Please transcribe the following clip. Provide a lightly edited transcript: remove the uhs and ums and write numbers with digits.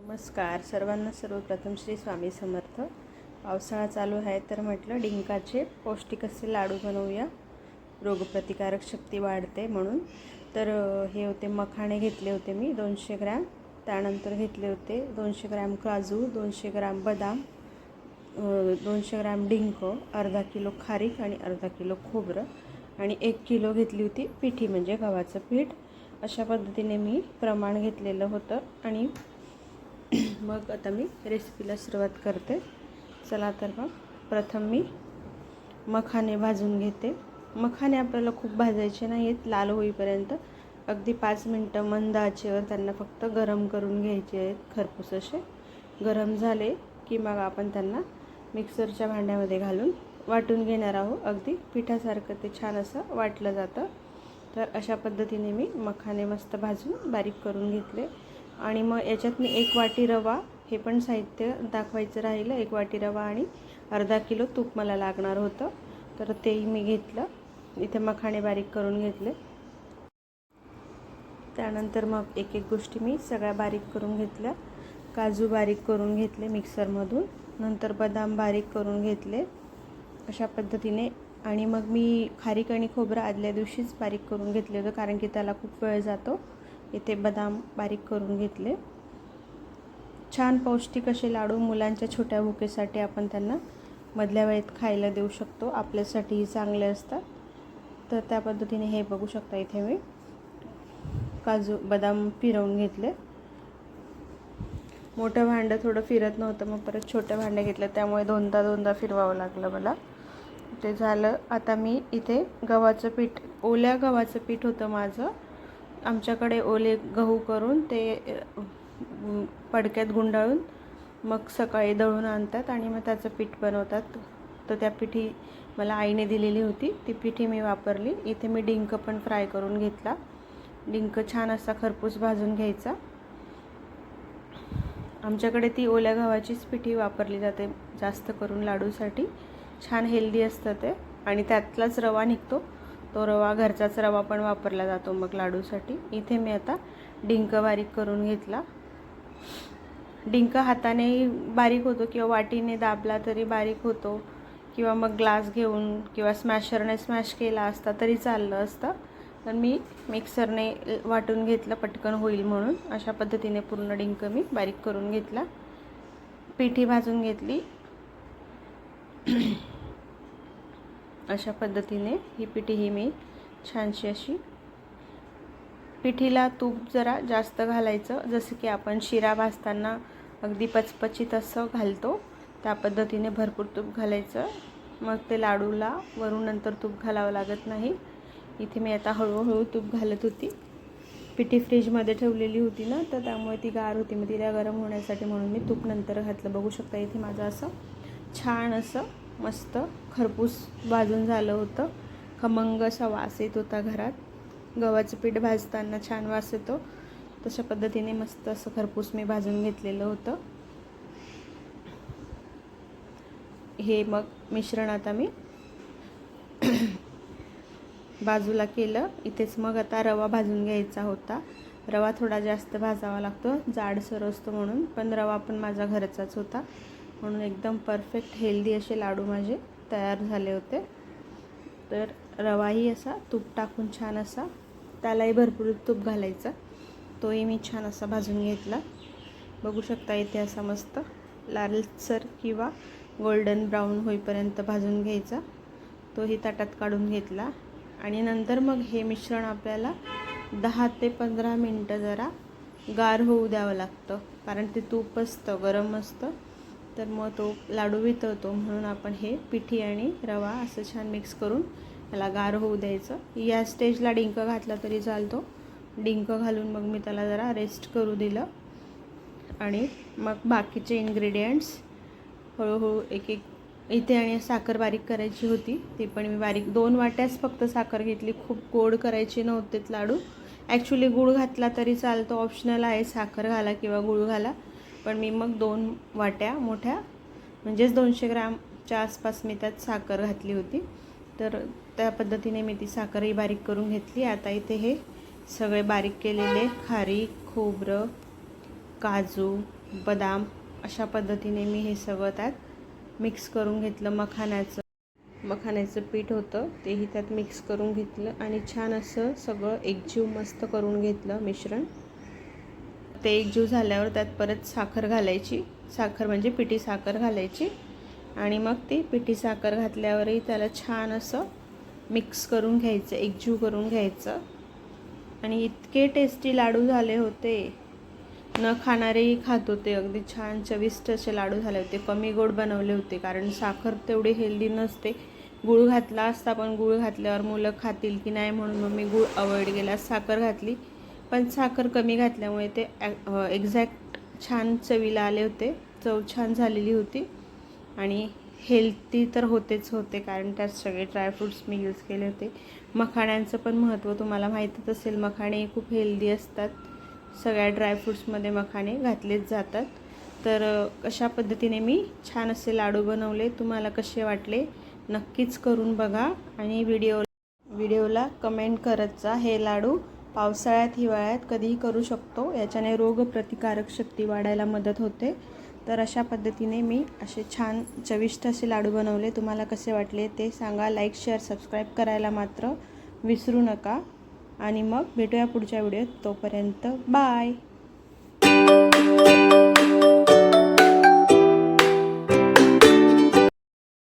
नमस्कार सर्वांना. सर्वप्रथम श्री स्वामी समर्थ. पावसाळा चालू आहे तर म्हटलं डिंकाचे पौष्टिक असे लाडू बनवूया, रोगप्रतिकारक शक्ती वाढते म्हणून. तर हे होते मखाणे घेतले होते मी 200 ग्रॅम. त्यानंतर घेतले होते 200 ग्रॅम काजू, 200 ग्रॅम बदाम, 200 ग्रॅम डिंक, अर्धा किलो खारीक आणि अर्धा किलो खोबरं आणि 1 किलो घेतली होती पिठी म्हणजे गव्हाचं पीठ. अशा पद्धतीने मी प्रमाण घेतलेलं होतं. आणि मग आता मी रेसिपीला सुरुवात करते. चला तर मग प्रथम मी मखाणे भाजून घेते. मखाणे आपल्याला खूप भाजायचे नाही आहेत, लाल होईपर्यंत अगदी 5 मिनटं मंद आचेवर त्यांना फक्त गरम करून घ्यायचे आहेत. खरपूस असे गरम झाले की मग आपण त्यांना मिक्सरच्या भांड्यामध्ये घालून वाटून घेणार आहोत. अगदी पिठासारखं ते छान असं वाटलं जातं. तर अशा पद्धतीने मी मखाणे मस्त भाजून बारीक करून घेतले. आणि मग याच्यात मी 1 वाटी रवा, हे पण साहित्य दाखवायचं राहिलं, 1 वाटी रवा आणि अर्धा किलो तूप मला लागणार होतं, तर तेही मी घेतलं. इथे मखाणे बारीक करून घेतले. त्यानंतर मग एक एक गोष्टी मी सगळ्या बारीक करून घेतल्या. काजू बारीक करून घेतले मिक्सरमधून, नंतर बदाम बारीक करून घेतले अशा पद्धतीने. आणि मग मी खारीक आणि खोबरं आदल्या दिवशीच बारीक करून घेतले होतं, कारण की त्याला खूप वेळ जातो. इथे बदाम बारीक करून घेतले. छान पौष्टिक असे लाडू मुलांच्या छोट्या भुकेसाठी आपण त्यांना मधल्या वेळेत खायला देऊ शकतो, आपल्यासाठीही चांगले असतात. तर त्या पद्धतीने हे बघू शकता. इथे मी काजू बदाम फिरवून घेतले. मोठं भांडं थोडं फिरत नव्हतं, मग परत छोटं भांडं घेतलं, त्यामुळे दोनदा फिरवावं लागलं मला. ते झालं. आता मी इथे गव्हाचं पीठ, ओल्या गव्हाचं पीठ होतं माझं. आमच्याकडे ओले गहू करून ते पडक्यात गुंडाळून मग सकाळी दळून आणतात आणि मग त्याचं पीठ बनवतात. तर त्या पिठी मला आईने दिलेली होती, ती पिठी मी वापरली. इथे मी डिंक पण फ्राय करून घेतला. डिंक छान असा खरपूस भाजून घ्यायचा. आमच्याकडे ती ओल्या गव्हाचीच पिठी वापरली जाते जास्त करून लाडूसाठी. छान हेल्दी असतं ते, आणि त्यातलाच रवा निघतो. तो रवा, घरचाच रवा पण वापरला जातो मग लाडूसाठी. इथे मी आता डिंक बारीक करून घेतला. डिंक हाताने बारीक होतो किंवा वाटीने दाबला तरी बारीक होतो, किंवा मग ग्लास घेऊन किंवा स्मॅशरने स्मॅश केला असता तरी चाललं असतं. पण मी मिक्सरने वाटून घेतलं, पटकन होईल म्हणून. अशा पद्धतीने पूर्ण डिंक मी बारीक करून घेतला. पिठी भाजून घेतली. अशा पद्धतीने ही पिठी मी छानशी अशी, पिठीला तूप जरा जास्त घालायचं, जसं की आपण शिरा भाजताना अगदी पचपचीत असं घालतो त्या पद्धतीने भरपूर तूप घालायचं. मग ते लाडूला वरून नंतर तूप घालावं लागत नाही. इथे मी आता हळूहळू तूप घालत होती. पिठी फ्रीजमध्ये ठेवलेली होती ना, तर त्यामुळे ती गार होती, मग तिला गरम होण्यासाठी म्हणून मी तूप नंतर घातलं. बघू शकता इथे माझं असं छान असं मस्त खरपूस भाजून झालं होतं. खमंग असा वास येत होता घरात. गव्हाचं पीठ भाजताना छान वास येतो, तशा पद्धतीने मस्त असं खरपूस मी भाजून घेतलेलं होतं. हे मग मिश्रण आता मी बाजूला केलं. इथेच मग आता रवा भाजून घ्यायचा होता. रवा थोडा जास्त भाजावा लागतो, जाडसर असतो म्हणून. पण रवा पण माझा घरचाच होता, म्हणून एकदम परफेक्ट हेल्दी असे लाडू माझे तयार झाले होते. तर रवाही असा तूप टाकून छान असा, त्यालाही भरपूर तूप घालायचं, तोही मी छान असा भाजून घेतला. बघू शकता इथे असा मस्त लालसर किंवा गोल्डन ब्राऊन होईपर्यंत भाजून घ्यायचा. तोही ताटात काढून घेतला. आणि नंतर मग हे मिश्रण आपल्याला 10 ते 15 मिनटं जरा गार होऊ द्यावं लागतं, कारण ते तूप असतं, गरम असतं, तर मग तो लाडू वितळतो. म्हणून आपण हे पिठी आणि रवा असं छान मिक्स करून त्याला गार होऊ द्यायचं. या स्टेजला डिंक घातला तरी चालतो. डिंक घालून मग मी त्याला जरा रेस्ट करू दिलं. आणि मग बाकीचे इन्ग्रेडियंट्स हळूहळू एक एक, इथे आणि साखर बारीक करायची होती, ती पण मी बारीक 2 वाट्याच फक्त साखर घेतली. खूप गोड करायचे नव्हतेत लाडू. ॲक्च्युली गूळ घातला तरी चालतो, ऑप्शनल आहे, साखर घाला किंवा गूळ घाला. पण मी मग 2 वाट्या मोठ्या, म्हणजेच 200 ग्रॅमच्या आसपास मी त्यात साखर घातली होती. तर त्या पद्धतीने मी ती साखरही बारीक करून घेतली. आता इथे हे सगळे बारीक केलेले खारीक, खोबरं, काजू, बदाम अशा पद्धतीने मी हे सगळं त्यात मिक्स करून घेतलं. मखाण्याचं पीठ होतं तेही त्यात मिक्स करून घेतलं आणि छान असं सगळं एकजीव मस्त करून घेतलं मिश्रण. ते एकजीव झाल्यावर त्यात परत साखर घालायची, साखर म्हणजे पिठी साखर घालायची आणि मग ती पिठी साखर घातल्यावरही त्याला छान असं मिक्स करून घ्यायचं, एकजीव करून घ्यायचं. आणि इतके टेस्टी लाडू झाले होते, न खाणारेही खात होते. अगदी छान चविष्ट असे लाडू झाले होते. कमी गोड बनवले होते कारण साखर तेवढी हेल्दी नसते. गूळ घातला असता पण गूळ घातल्यावर मुलं खातील की नाही म्हणून मग मी गूळ अवॉइड केला, साखर घातली. पण साखर कमी घातल्यामुळे ते एक्झॅक्ट छान चवीला आले होते. चव छान झालेली होती आणि हेल्दी तर होतेच होते कारण त्यात सगळे ड्रायफ्रूट्स मी यूज केले होते. मखाण्यांचं पण महत्त्व तुम्हाला माहीतच असेल. मखाणे खूप हेल्दी असतात. सगळ्या ड्रायफ्रूट्समध्ये मखाणे घातलेच जातात. तर अशा पद्धतीने मी छान असे लाडू बनवले. तुम्हाला कसे वाटले नक्कीच करून बघा आणि व्हिडिओला कमेंट करत जा. हे लाडू पावसाळ्यात हिवाळ्यात कधीही करू शकतो. याच्याने रोगप्रतिकारक शक्ती वाढायला मदत होते. तर अशा पद्धतीने मी असे छान चविष्ट असे लाडू बनवले. तुम्हाला कसे वाटले ते सांगा. लाईक शेअर सबस्क्राईब करायला मात्र विसरू नका आणि मग भेटूया पुढच्या व्हिडिओत. तोपर्यंत बाय.